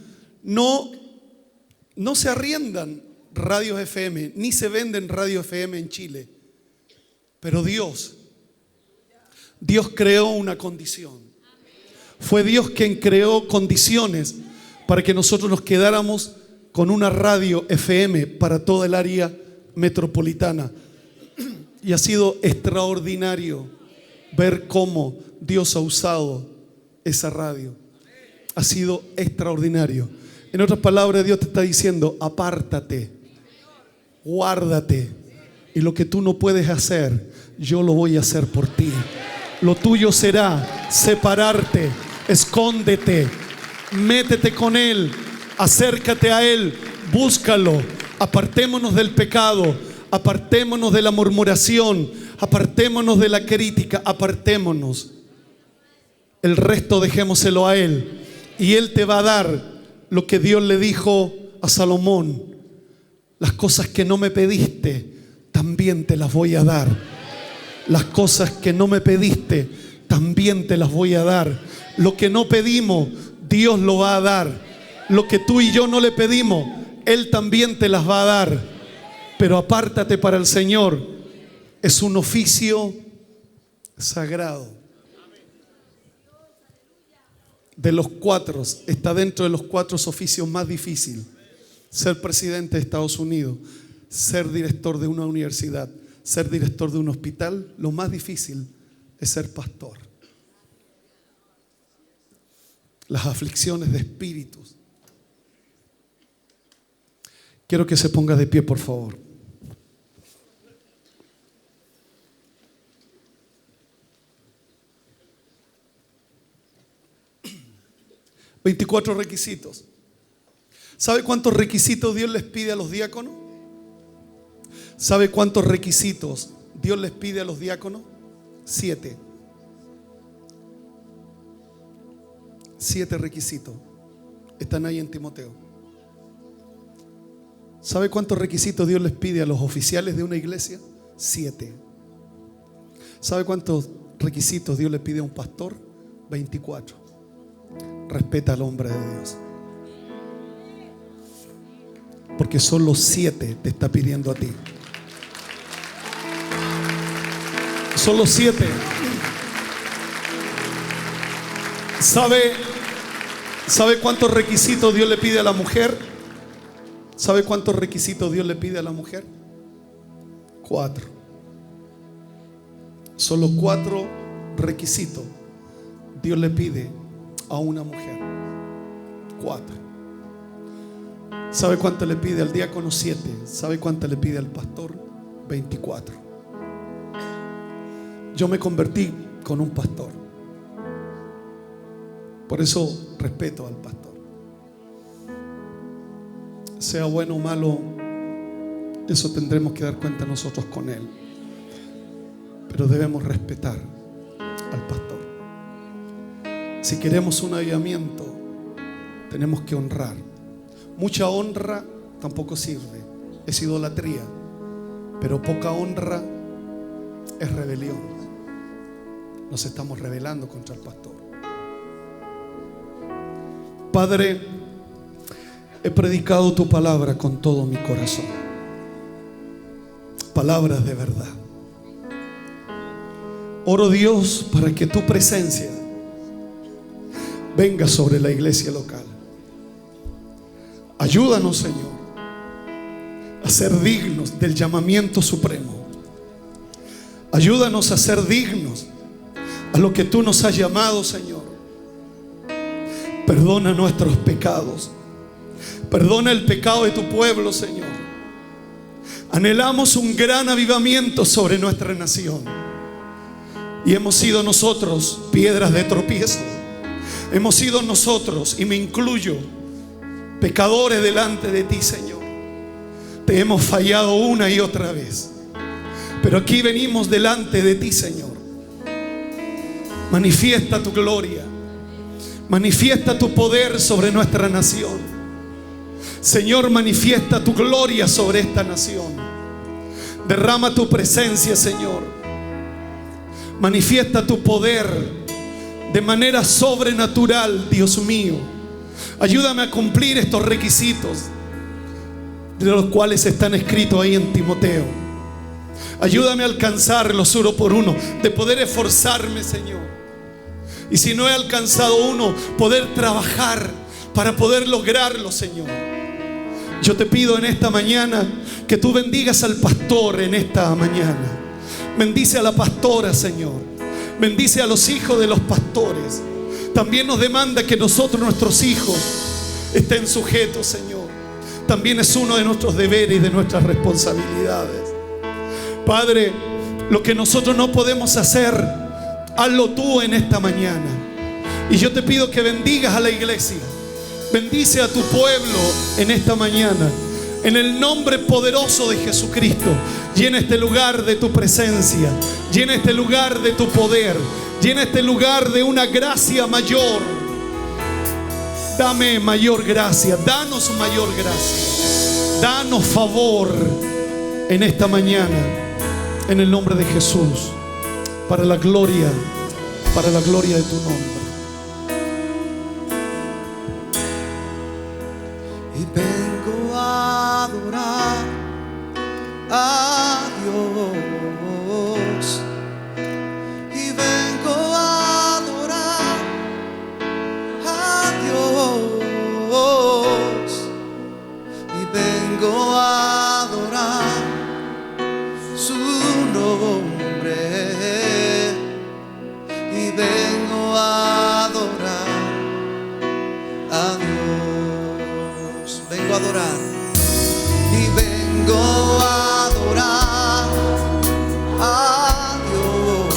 No se arriendan radios FM, ni se venden radios FM en Chile. Pero Dios creó una condición. Fue Dios quien creó condiciones para que nosotros nos quedáramos con una radio FM para toda el área metropolitana. Y ha sido extraordinario ver cómo Dios ha usado esa radio. Ha sido extraordinario. En otras palabras, Dios te está diciendo: apártate, guárdate, y lo que tú no puedes hacer, yo lo voy a hacer por ti. Lo tuyo será separarte, escóndete, métete con Él, acércate a Él, búscalo. Apartémonos del pecado, apartémonos de la murmuración, apartémonos de la crítica, apartémonos. El resto dejémoselo a Él, y Él te va a dar lo que Dios le dijo a Salomón: las cosas que no me pediste, también te las voy a dar. Las cosas que no me pediste, también te las voy a dar. Lo que no pedimos, Dios lo va a dar. Lo que tú y yo no le pedimos, Él también te las va a dar. Pero apártate para el Señor. Es un oficio sagrado. De los 4, está dentro de los 4 oficios más difíciles: ser presidente de Estados Unidos, ser director de una universidad, ser director de un hospital. Lo más difícil es ser pastor. Las aflicciones de espíritus. Quiero que se ponga de pie, por favor. ...24 requisitos. ¿Sabe cuántos requisitos Dios les pide a los diáconos? ¿Sabe cuántos requisitos Dios les pide a los diáconos? 7. 7 requisitos. Están ahí en Timoteo. ¿Sabe cuántos requisitos Dios les pide a los oficiales de una iglesia? 7. ¿Sabe cuántos requisitos Dios le pide a un pastor? 24. Respeta al hombre de Dios. Porque solo 7 te está pidiendo a ti. Solo 7. ¿Sabe cuántos requisitos Dios le pide a la mujer? ¿Sabe cuántos requisitos Dios le pide a la mujer? 4. Solo 4 requisitos Dios le pide a una mujer. 4. ¿Sabe cuánto le pide al diácono? 7. ¿Sabe cuánto le pide al pastor? 24. Yo me convertí con un pastor. Por eso respeto al pastor. Sea bueno o malo, eso tendremos que dar cuenta nosotros con él. Pero debemos respetar al pastor. Si queremos un avivamiento, tenemos que honrar. Mucha honra tampoco sirve, es idolatría. Pero poca honra es rebelión. Nos estamos rebelando contra el pastor. Padre, he predicado tu palabra con todo mi corazón. Palabras de verdad. Oro, Dios, para que tu presencia venga sobre la iglesia local. Ayúdanos, Señor, a ser dignos del llamamiento supremo. Ayúdanos a ser dignos a lo que tú nos has llamado, Señor. Perdona nuestros pecados. Perdona el pecado de tu pueblo, Señor. Anhelamos un gran avivamiento sobre nuestra nación. Y hemos sido nosotros piedras de tropiezo. Hemos sido nosotros, y me incluyo, pecadores delante de ti, Señor. Te hemos fallado una y otra vez. Pero aquí venimos delante de ti, Señor. Manifiesta tu gloria. Manifiesta tu poder sobre nuestra nación. Señor, manifiesta tu gloria sobre esta nación. Derrama tu presencia, Señor. Manifiesta tu poder de manera sobrenatural, Dios mío. Ayúdame a cumplir estos requisitos, de los cuales están escritos ahí en Timoteo. Ayúdame a alcanzarlos uno por uno, de poder esforzarme, Señor. Y si no he alcanzado uno, poder trabajar para poder lograrlo, Señor. Yo te pido en esta mañana que tú bendigas al pastor en esta mañana. Bendice a la pastora, Señor. Bendice a los hijos de los pastores. También nos demanda que nosotros, nuestros hijos, estén sujetos, Señor. También es uno de nuestros deberes y de nuestras responsabilidades. Padre, lo que nosotros no podemos hacer, hazlo tú en esta mañana. Y yo te pido que bendigas a la iglesia. Bendice a tu pueblo en esta mañana. En el nombre poderoso de Jesucristo, llena este lugar de tu presencia. Llena este lugar de tu poder. Llena este lugar de una gracia mayor. Dame mayor gracia. Danos mayor gracia. Danos favor en esta mañana. En el nombre de Jesús. Para la gloria de tu nombre. Y vengo a adorar a Dios. Y vengo a adorar a Dios. Y vengo a adorar su nombre. Y vengo a adorar a Dios. Vengo a adorar. Y vengo a adorar a Dios.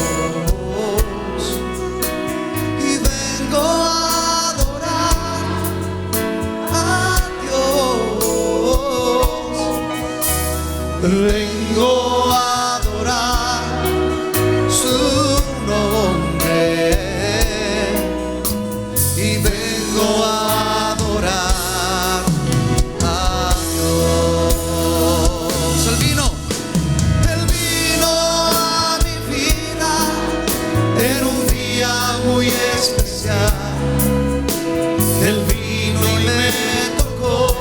Y vengo a adorar a Dios. Vengo a adorar su nombre. Y vengo a adorar a Dios. Él vino a mi vida en un día muy especial. Él vino y me tocó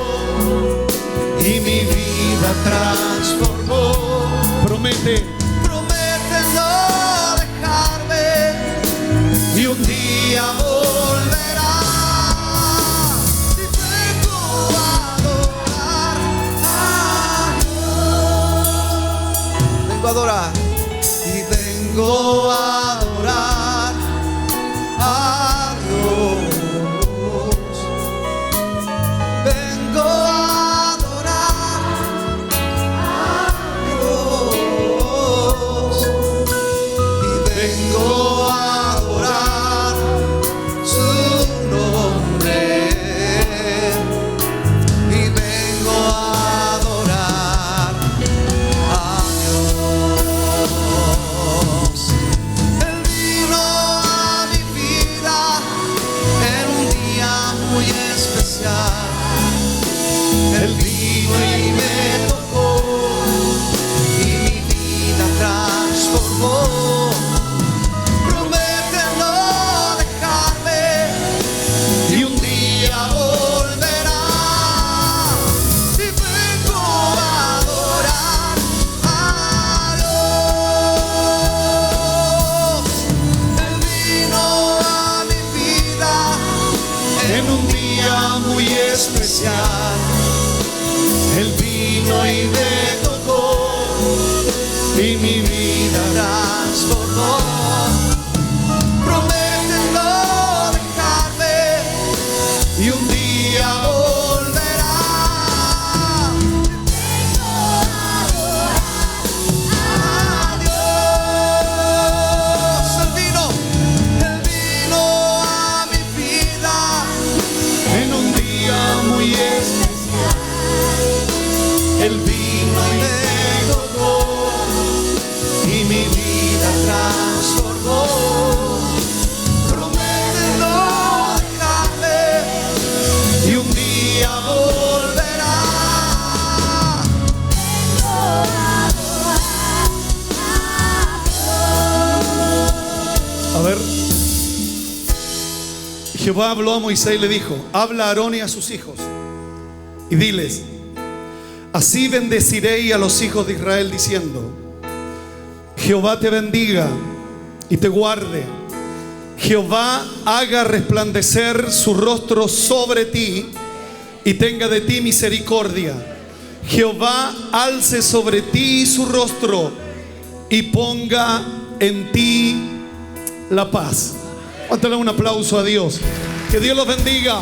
y mi vida transformó. Promete no dejarme y un día volverá. Y vengo a adorar a Dios. Vengo a adorar. Y vengo a adorar a Dios. Vengo a adorar a Dios. Y vengo a adorar su nombre. Y vengo a adorar a Dios. Él vino a mi vida en un día muy especial. Él vino y me tocó y mi vida transformó. Promete no dejarme y un día volverá. Y vengo a adorar a Dios. Él vino a mi vida en un día muy especial. Él vino y me tocó y mi vida transformó. Promete no dejarme y un día volverá. A Dios. Él vino a mi vida en un día muy especial. Él vino y me tocó y mi vida transformó. Jehová habló a Moisés y le dijo: habla a Aarón y a sus hijos y diles: así bendeciré a los hijos de Israel diciendo: Jehová te bendiga y te guarde. Jehová haga resplandecer su rostro sobre ti y tenga de ti misericordia. Jehová alce sobre ti su rostro y ponga en ti la paz. Cuéntale un aplauso a Dios. Que Dios los bendiga.